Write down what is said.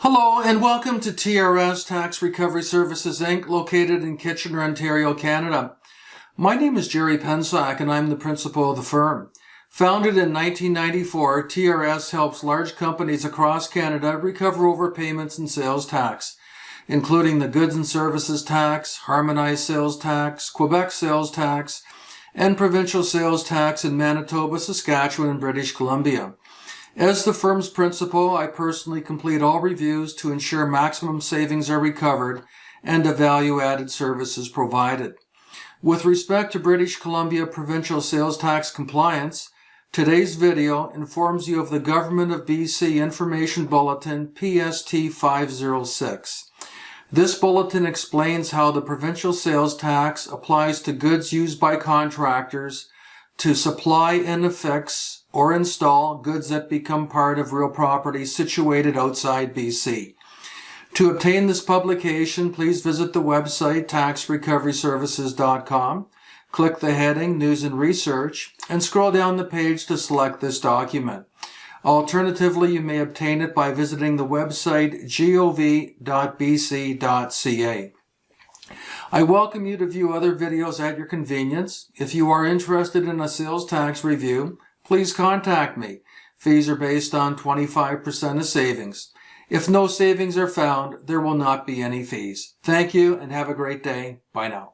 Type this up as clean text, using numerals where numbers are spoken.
Hello and welcome to TRS Tax Recovery Services Inc., located in Kitchener, Ontario, Canada. My name is Jerry Pensack and I'm the principal of the firm. Founded in 1994, TRS helps large companies across Canada recover overpayments in sales tax, including the goods and services tax, harmonized sales tax, Quebec sales tax, and provincial sales tax in Manitoba, Saskatchewan, and British Columbia. As the firm's principal, I personally complete all reviews to ensure maximum savings are recovered and a value-added service is provided. With respect to British Columbia provincial sales tax compliance, today's video informs you of the Government of BC Information Bulletin PST 506. This bulletin explains how the provincial sales tax applies to goods used by contractors to supply and affix or install goods that become part of real property situated outside BC. To obtain this publication, please visit the website taxrecoveryservices.com, click the heading News and Research, and scroll down the page to select this document. Alternatively, you may obtain it by visiting the website gov.bc.ca. I welcome you to view other videos at your convenience. If you are interested in a sales tax review, please contact me. Fees are based on 25% of savings. If no savings are found, there will not be any fees. Thank you and have a great day. Bye now.